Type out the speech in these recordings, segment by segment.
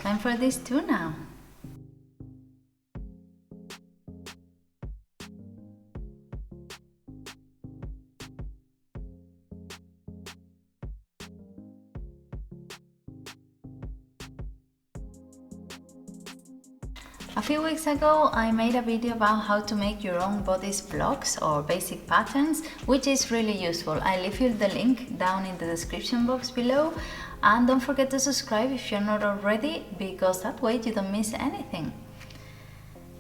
Time for this too now. A few weeks ago I made a video about how to make your own bodice blocks or basic patterns, which is really useful. I leave you the link down in the description box below, and don't forget to subscribe if you're not already, because that way you don't miss anything.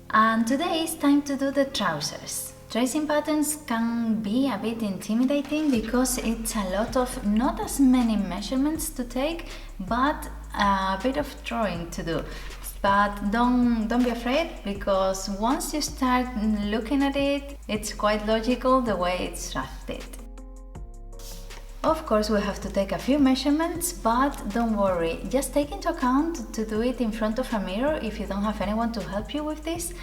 And today it's time to do the trousers. Tracing patterns can be a bit intimidating because it's a lot of, not as many measurements to take, but a bit of drawing to do. But don't be afraid, because once you start looking at it, it's quite logical the way it's drafted. Of course, we have to take a few measurements, but don't worry, just take into account to do it in front of a mirror if you don't have anyone to help you with this,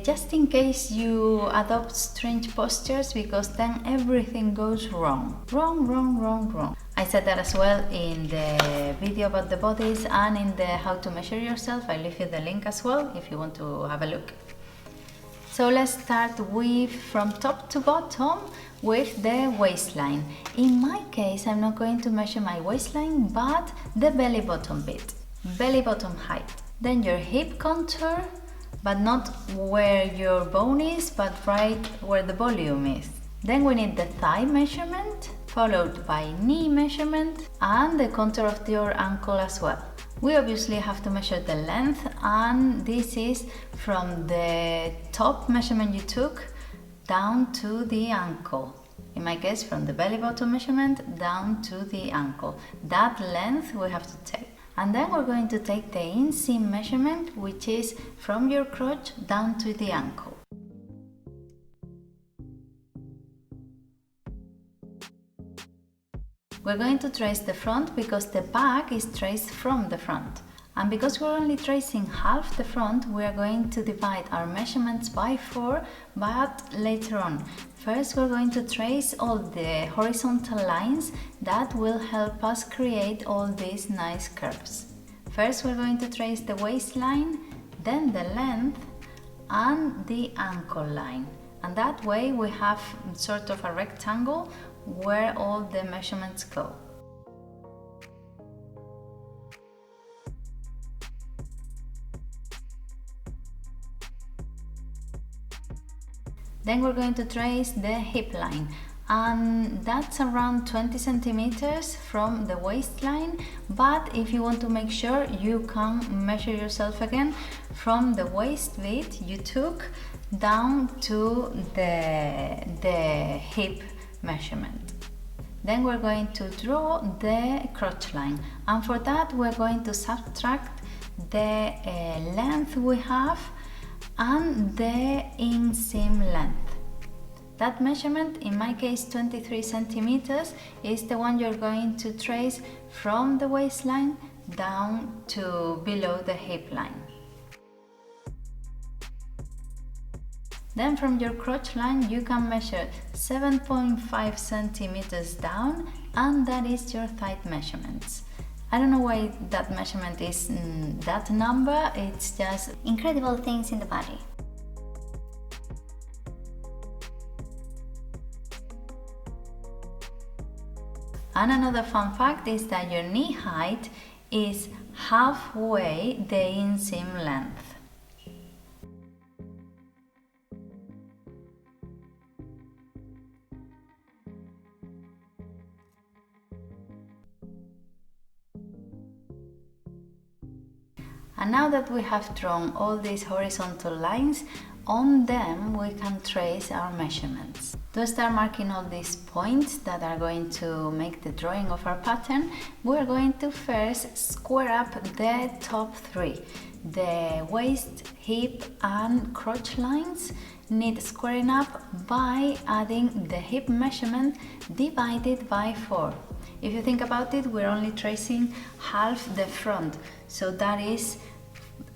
just in case you adopt strange postures, because then everything goes wrong. Wrong. I said that as well in the video about the bodies and in the how to measure yourself. I leave you the link as well if you want to have a look. So let's start with from top to bottom with the waistline. In my case, I'm not going to measure my waistline, but the belly button bit, belly button height. Then your hip contour, but not where your bone is, but right where the volume is. Then we need the thigh measurement, followed by knee measurement and the contour of your ankle as well. We obviously have to measure the length, and this is from the top measurement you took down to the ankle. In my case, from the belly button measurement down to the ankle. That length we have to take. And then we're going to take the inseam measurement, which is from your crotch down to the ankle. We're going to trace the front because the back is traced from the front. And because we're only tracing half the front, we are going to divide our measurements by 4, but later on. First, we're going to trace all the horizontal lines that will help us create all these nice curves. First, we're going to trace the waistline, then the length and the ankle line. And that way we have sort of a rectangle where all the measurements go. Then we're going to trace the hip line, and that's around 20 centimeters from the waistline, but if you want to make sure, you can measure yourself again from the waist bit you took down to the hip measurement. Then we're going to draw the crotch line, and for that we're going to subtract the length we have and the inseam length. That measurement, in my case 23 centimeters, is the one you're going to trace from the waistline down to below the hip line. Then from your crotch line you can measure 7.5 centimeters down, and that is your thigh measurements. I don't know why that measurement is that number, it's just incredible things in the body. And another fun fact is that your knee height is halfway the inseam length. And now that we have drawn all these horizontal lines, on them we can trace our measurements. To start marking all these points that are going to make the drawing of our pattern, we're going to first square up the top 3. The waist, hip and crotch lines need squaring up by adding the hip measurement divided by 4. If you think about it, we're only tracing half the front, so that is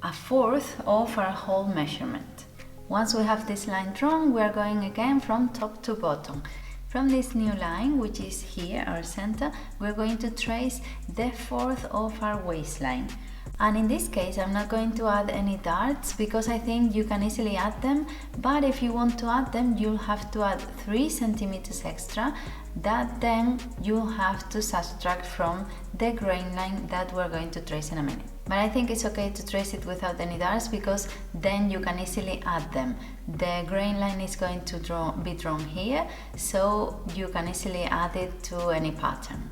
1/4 of our whole measurement. Once we have this line drawn, we are going again from top to bottom. From this new line, which is here, our center, we're going to trace the 1/4 of our waistline. And in this case, I'm not going to add any darts because I think you can easily add them, but if you want to add them, you'll have to add 3 centimeters extra that then you have to subtract from the grain line that we're going to trace in a minute. But I think it's okay to trace it without any darts because then you can easily add them. The grain line is going to be drawn here, so you can easily add it to any pattern.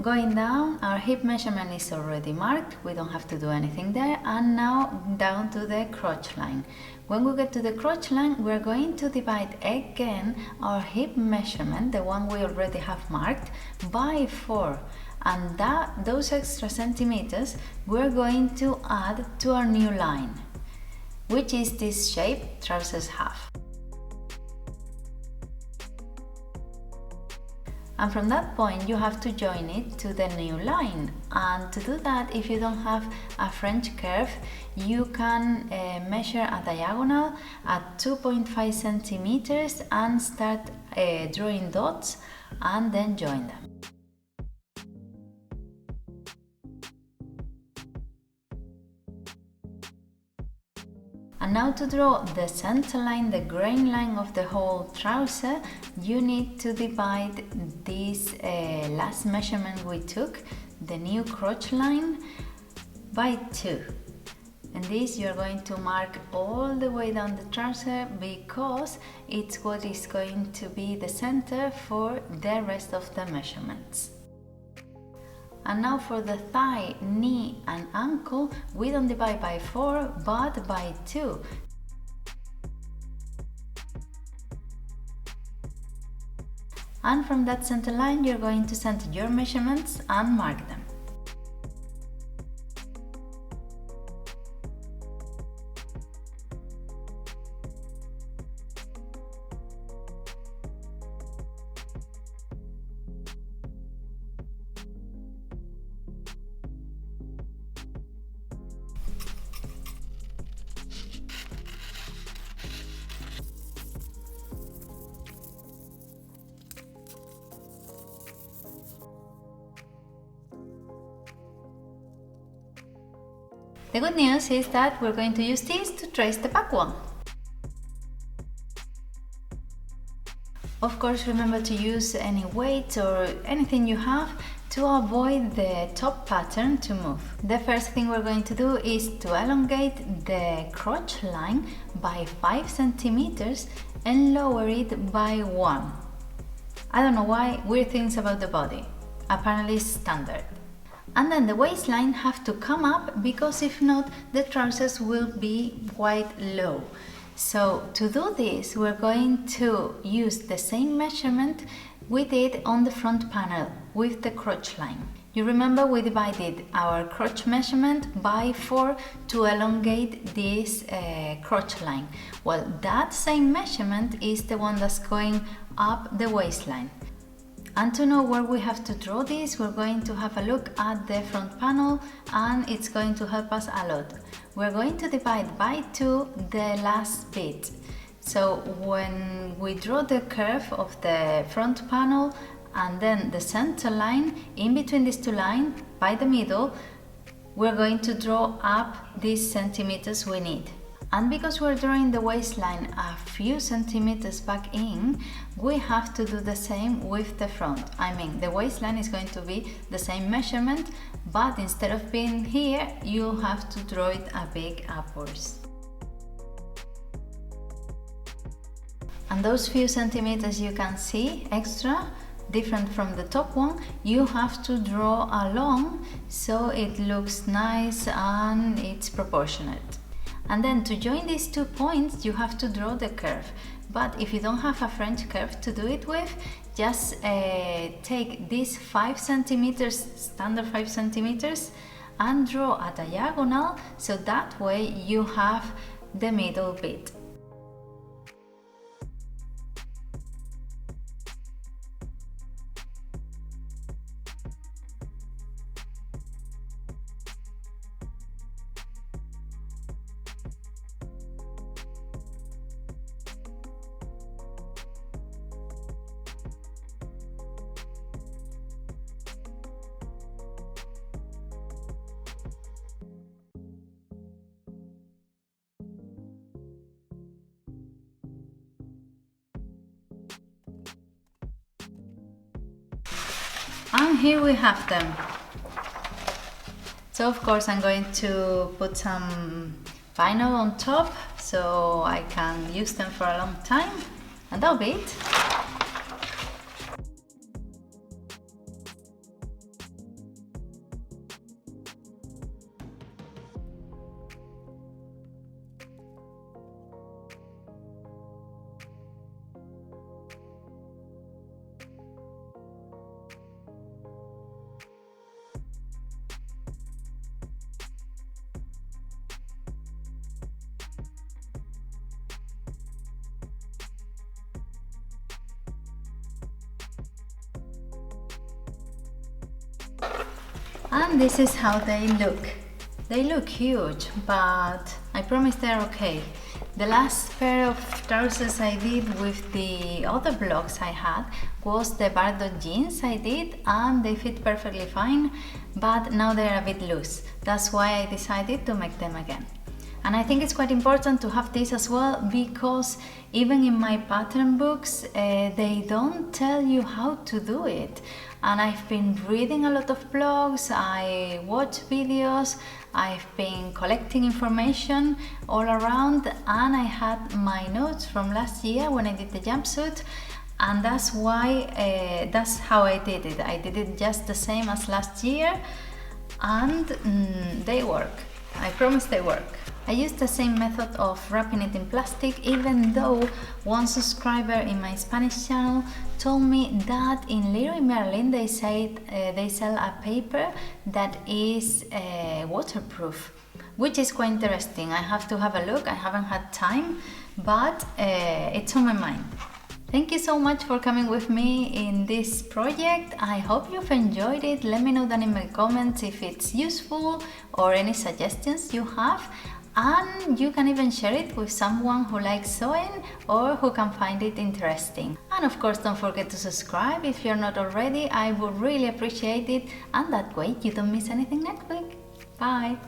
Going down, our hip measurement is already marked, we don't have to do anything there, and now down to the crotch line. When we get to the crotch line, we're going to divide again our hip measurement, the one we already have marked, by 4. And those extra centimeters we're going to add to our new line, which is this shape, trousers half. And from that point you have to join it to the new line, and to do that, if you don't have a French curve, you can measure a diagonal at 2.5 centimeters and start drawing dots and then join them. And now to draw the center line, the grain line of the whole trouser, you need to divide this last measurement we took, the new crotch line, by 2. And this you're going to mark all the way down the trouser because it's what is going to be the center for the rest of the measurements. And now for the thigh, knee and ankle, we don't divide by 4 but by 2. And from that center line you're going to center your measurements and mark them. The good news is that we're going to use this to trace the back one. Of course, remember to use any weights or anything you have to avoid the top pattern to move. The first thing we're going to do is to elongate the crotch line by 5 centimeters and lower it by 1. I don't know why, weird things about the body. Apparently it's standard. And then the waistline have to come up because if not, the trousers will be quite low. So to do this, we're going to use the same measurement we did on the front panel with the crotch line. You remember we divided our crotch measurement by 4 to elongate this crotch line. Well, that same measurement is the one that's going up the waistline. And to know where we have to draw this, we're going to have a look at the front panel and it's going to help us a lot. We're going to divide by 2 the last bit. So when we draw the curve of the front panel and then the center line, in between these two lines, by the middle, we're going to draw up these centimeters we need. And because we're drawing the waistline a few centimeters back in, we have to do the same with the front. I mean, the waistline is going to be the same measurement, but instead of being here, you have to draw it a bit upwards. And those few centimeters you can see extra, different from the top one, you have to draw along so it looks nice and it's proportionate. And then to join these 2 points, you have to draw the curve. But if you don't have a French curve to do it with, just take these 5 centimeters, standard 5 centimeters, and draw a diagonal, so that way you have the middle bit. And here we have them. So of course I'm going to put some vinyl on top so I can use them for a long time, and that'll be it. And this is how they look. They look huge, but I promise they're okay. The last pair of trousers I did with the other blocks I had was the Bardot jeans I did, and they fit perfectly fine, but now they're a bit loose. That's why I decided to make them again. And I think it's quite important to have this as well, because even in my pattern books, they don't tell you how to do it. And I've been reading a lot of blogs, I watch videos, I've been collecting information all around, and I had my notes from last year when I did the jumpsuit, and that's why, that's how I did it. I did it just the same as last year, and they work. I promise they work. I used the same method of wrapping it in plastic, even though one subscriber in my Spanish channel told me that in Leroy Merlin they said they sell a paper that is waterproof, which is quite interesting. I have to have a look. I haven't had time, but it's on my mind. Thank you so much for coming with me in this project. I hope you've enjoyed it. Let me know down in my comments if it's useful or any suggestions you have. And you can even share it with someone who likes sewing or who can find it interesting. And of course, don't forget to subscribe if you're not already. I would really appreciate it, and that way you don't miss anything next week. Bye!